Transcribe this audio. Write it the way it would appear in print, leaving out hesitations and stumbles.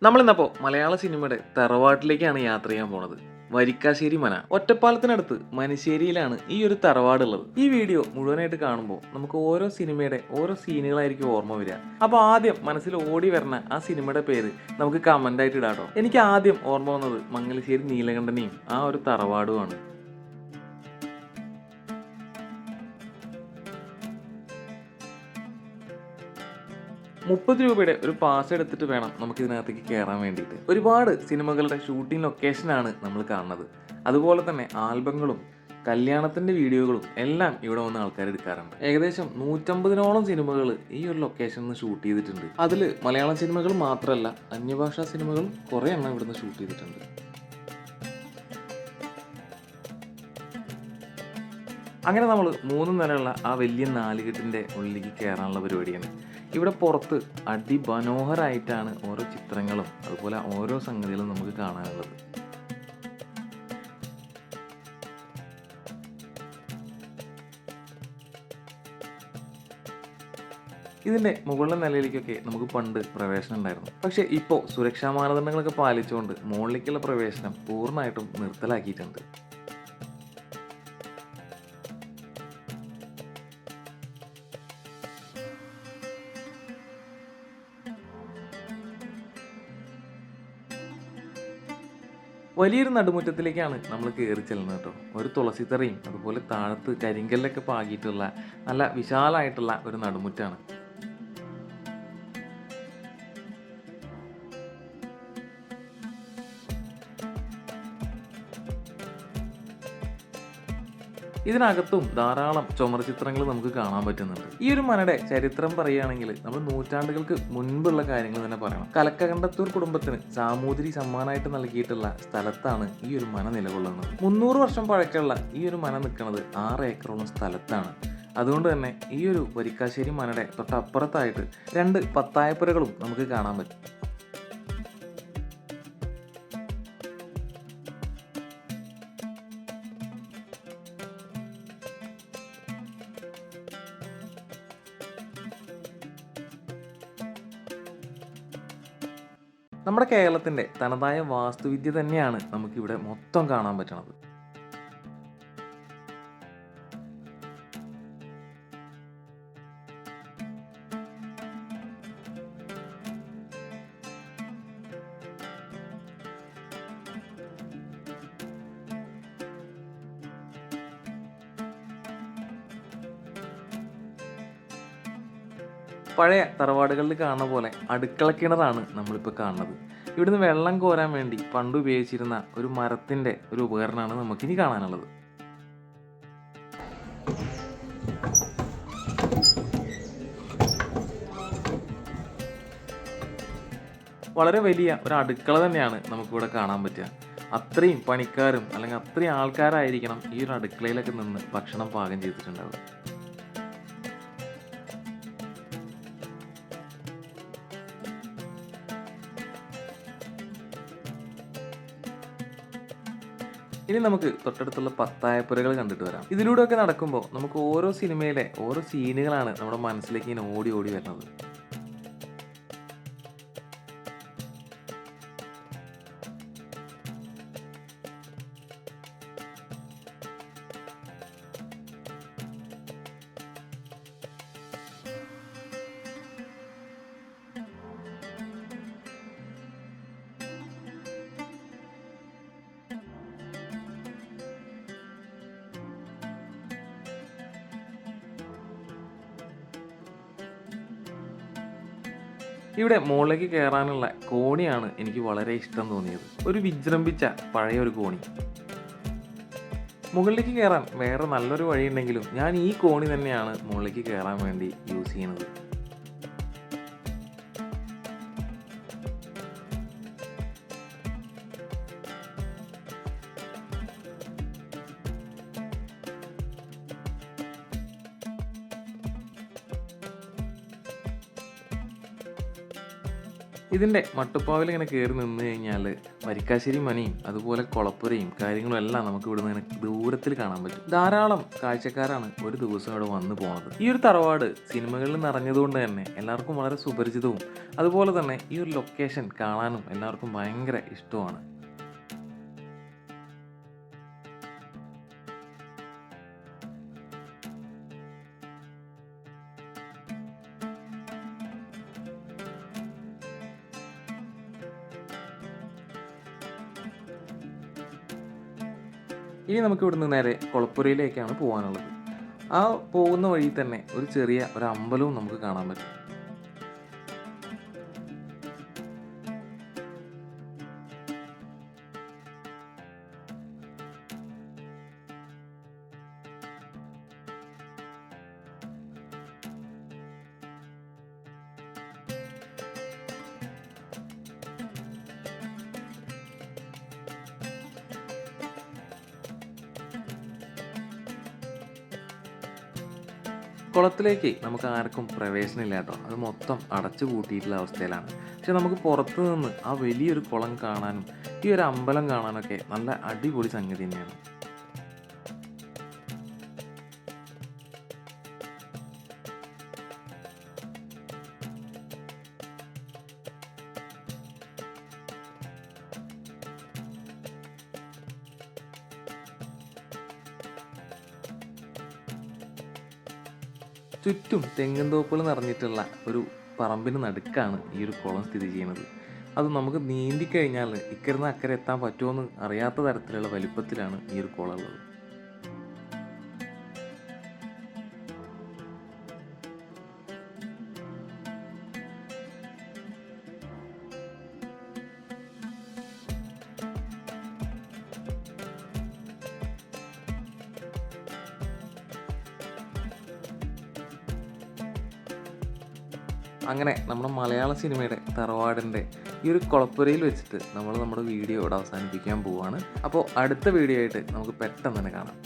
നമ്മളിന്നപ്പോൾ മലയാള സിനിമയുടെ തറവാട്ടിലേക്കാണ് യാത്ര ചെയ്യാൻ പോണത്. വരിക്കാശ്ശേരി മന. ഒറ്റപ്പാലത്തിനടുത്ത് മനശ്ശേരിയിലാണ് ഈ ഒരു തറവാടുള്ളത്. ഈ വീഡിയോ മുഴുവനായിട്ട് കാണുമ്പോൾ നമുക്ക് ഓരോ സിനിമയുടെ ഓരോ സീനുകളായിരിക്കും ഓർമ്മ വരിക. അപ്പോൾ ആദ്യം മനസ്സിൽ ഓടി വരുന്ന ആ സിനിമയുടെ പേര് നമുക്ക് കമന്റ് ആയിട്ട് ഇടാട്ടോ. എനിക്ക് ആദ്യം ഓർമ്മ വന്നത് മംഗലശ്ശേരി നീലകണ്ഠനെയും ആ ഒരു തറവാടുമാണ്. 30 രൂപയുടെ ഒരു പാസ് എടുത്തിട്ട് വേണം നമുക്ക് ഇതിനകത്തേക്ക് കയറാൻ വേണ്ടിയിട്ട്. ഒരുപാട് സിനിമകളുടെ ഷൂട്ടിംഗ് ലൊക്കേഷനാണ് നമ്മൾ കാണുന്നത്. അതുപോലെ തന്നെ ആൽബങ്ങളും കല്യാണത്തിൻ്റെ വീഡിയോകളും എല്ലാം ഇവിടെ വന്ന് ആൾക്കാർ എടുക്കാറുണ്ട്. ഏകദേശം 150-നോളം സിനിമകൾ ഈ ഒരു ലൊക്കേഷനിൽ നിന്ന് ഷൂട്ട് ചെയ്തിട്ടുണ്ട്. അതിൽ മലയാളം സിനിമകൾ മാത്രമല്ല, അന്യഭാഷാ സിനിമകളും കുറേ എണ്ണം ഇവിടുന്ന് ഷൂട്ട് ചെയ്തിട്ടുണ്ട്. അങ്ങനെ നമ്മൾ 3 നിലയുള്ള ആ വലിയ നാലുകെട്ടിൻ്റെ ഉള്ളിലേക്ക് കയറാനുള്ള പരിപാടിയാണ്. ഇവിടെ പുറത്ത് അതിമനോഹരമായിട്ടാണ് ഓരോ ചിത്രങ്ങളും അതുപോലെ ഓരോ സംഗതികളും നമുക്ക് കാണാനുള്ളത്. ഇതിൻ്റെ മുകളിലെ നിലയിലേക്കൊക്കെ നമുക്ക് പണ്ട് പ്രവേശനം ഉണ്ടായിരുന്നു. പക്ഷേ ഇപ്പോൾ സുരക്ഷാ മാനദണ്ഡങ്ങളൊക്കെ പാലിച്ചുകൊണ്ട് മുകളിലേക്കുള്ള പ്രവേശനം പൂർണ്ണമായിട്ടും നിർത്തലാക്കിയിട്ടുണ്ട്. വലിയൊരു നടുമുറ്റത്തിലേക്കാണ് നമ്മൾ കയറി ചെല്ലുന്നത് കേട്ടോ. ഒരു തുളസിത്തറയും അതുപോലെ താഴത്ത് കരിങ്കല്ലൊക്കെ പാകിയിട്ടുള്ള നല്ല വിശാലമായിട്ടുള്ള ഒരു നടുമുറ്റാണ്. ഇതിനകത്തും ധാരാളം ചുമർ ചിത്രങ്ങൾ നമുക്ക് കാണാൻ പറ്റുന്നുണ്ട്. ഈ ഒരു മനയുടെ ചരിത്രം പറയുകയാണെങ്കിൽ നമ്മൾ നൂറ്റാണ്ടുകൾക്ക് മുൻപുള്ള കാര്യങ്ങൾ തന്നെ പറയണം. കലക്കകണ്ടത്തൂർ കുടുംബത്തിന് സാമൂതിരി സമ്മാനമായിട്ട് നൽകിയിട്ടുള്ള സ്ഥലത്താണ് ഈ ഒരു മന നിലകൊള്ളുന്നത്. 300 വർഷം പഴക്കമുള്ള ഈ ഒരു മന നിൽക്കുന്നത് 6 ഏക്കറോളം സ്ഥലത്താണ്. അതുകൊണ്ട് തന്നെ ഈ ഒരു വരിക്കാശ്ശേരി മനയുടെ തൊട്ടപ്പുറത്തായിട്ട് 2 പത്തായപ്പുരകളും നമുക്ക് കാണാൻ പറ്റും. നമ്മുടെ കേരളത്തിൻ്റെ തനതായ വാസ്തുവിദ്യ തന്നെയാണ് നമുക്കിവിടെ മൊത്തം കാണാൻ പറ്റണത്. പഴയ തറവാടുകളിൽ കാണുന്ന പോലെ അടുക്കള കിണറാണ് നമ്മളിപ്പോൾ കാണുന്നത്. ഇവിടുന്ന് വെള്ളം കോരാൻ വേണ്ടി പണ്ട് ഉപയോഗിച്ചിരുന്ന ഒരു മരത്തിൻ്റെ ഒരു ഉപകരണമാണ് നമുക്കിനി കാണാനുള്ളത്. വളരെ വലിയ ഒരു അടുക്കള തന്നെയാണ് നമുക്കിവിടെ കാണാൻ പറ്റുക. അത്രയും പണിക്കാരും അല്ലെങ്കിൽ അത്രയും ആൾക്കാരായിരിക്കണം ഈ ഒരു അടുക്കളയിലൊക്കെ നിന്ന് ഭക്ഷണം പാകം ചെയ്തിട്ടുണ്ടാവുക. ഇനി നമുക്ക് തൊട്ടടുത്തുള്ള പത്തായപ്പുരകൾ കണ്ടിട്ട് വരാം. ഇതിലൂടെയൊക്കെ നടക്കുമ്പോൾ നമുക്ക് ഓരോ സിനിമയിലെ ഓരോ സീനുകളാണ് നമ്മുടെ മനസ്സിലേക്ക് ഇങ്ങനെ ഓടി ഓടി വരുന്നത്. ഇവിടെ മുകളിലേക്ക് കയറാനുള്ള കോണിയാണ് എനിക്ക് വളരെ ഇഷ്ടം തോന്നിയത്. ഒരു വിജൃംഭിച്ച പഴയ ഒരു കോണി. മുകളിലേക്ക് കയറാൻ വേറെ നല്ലൊരു വഴിയുണ്ടെങ്കിലും ഞാൻ ഈ കോണി തന്നെയാണ് മുകളിലേക്ക് കയറാൻ വേണ്ടി യൂസ് ചെയ്യുന്നത്. ഇതിൻ്റെ മട്ടുപ്പാവിൽ ഇങ്ങനെ കയറി നിന്ന് കഴിഞ്ഞാൽ വരിക്കാശ്ശേരി മനയും അതുപോലെ കുളപ്പുരയും കാര്യങ്ങളും എല്ലാം നമുക്ക് ഇവിടുന്ന് ഇങ്ങനെ ദൂരത്തിൽ കാണാൻ പറ്റും. ധാരാളം കാഴ്ചക്കാരാണ് ഒരു ദിവസം ഇവിടെ വന്നു പോണത്. ഈ ഒരു തറവാട് സിനിമകളിൽ നിറഞ്ഞതുകൊണ്ട് തന്നെ എല്ലാവർക്കും വളരെ സുപരിചിതവും അതുപോലെ തന്നെ ഈ ഒരു ലൊക്കേഷൻ കാണാനും എല്ലാവർക്കും ഭയങ്കര ഇഷ്ടമാണ്. ഇനി നമുക്ക് ഇവിടുന്ന് നേരെ കുളപ്പുരയിലേക്കാണ് പോകാനുള്ളത്. ആ പോകുന്ന വഴി തന്നെ ഒരു ചെറിയ ഒരു അമ്പലവും നമുക്ക് കാണാൻ പറ്റും. കുളത്തിലേക്ക് നമുക്ക് ആർക്കും പ്രവേശനമില്ല കേട്ടോ. അത് മൊത്തം അടച്ചു പൂട്ടിയിട്ടുള്ള അവസ്ഥയിലാണ്. പക്ഷെ നമുക്ക് പുറത്തു നിന്ന് ആ വലിയൊരു കുളം കാണാനും ഈ ഒരു അമ്പലം കാണാനൊക്കെ നല്ല അടിപൊളി സംഗതി തന്നെയാണ്. ചുറ്റും തെങ്ങിൻ തോപ്പുകൾ നിറഞ്ഞിട്ടുള്ള ഒരു പറമ്പിന് നടുക്കാണ് ഈ ഒരു കുളം സ്ഥിതി ചെയ്യുന്നത്. അത് നമുക്ക് നീന്തിക്കഴിഞ്ഞാൽ ഇക്കരുന്ന് അക്കരെ എത്താൻ പറ്റുമോയെന്ന് അറിയാത്ത തരത്തിലുള്ള വലിപ്പത്തിലാണ് ഈ ഒരു കുളം ഉള്ളത്. അങ്ങനെ നമ്മുടെ മലയാള സിനിമയുടെ തറവാടിൻ്റെ ഈ ഒരു കുളപ്പുരയിൽ വെച്ചിട്ട് നമ്മൾ നമ്മുടെ വീഡിയോ ഇവിടെ അവസാനിപ്പിക്കാൻ പോവുകയാണ്. അപ്പോൾ അടുത്ത വീഡിയോ ആയിട്ട് നമുക്ക് പെട്ടെന്ന് തന്നെ കാണാം.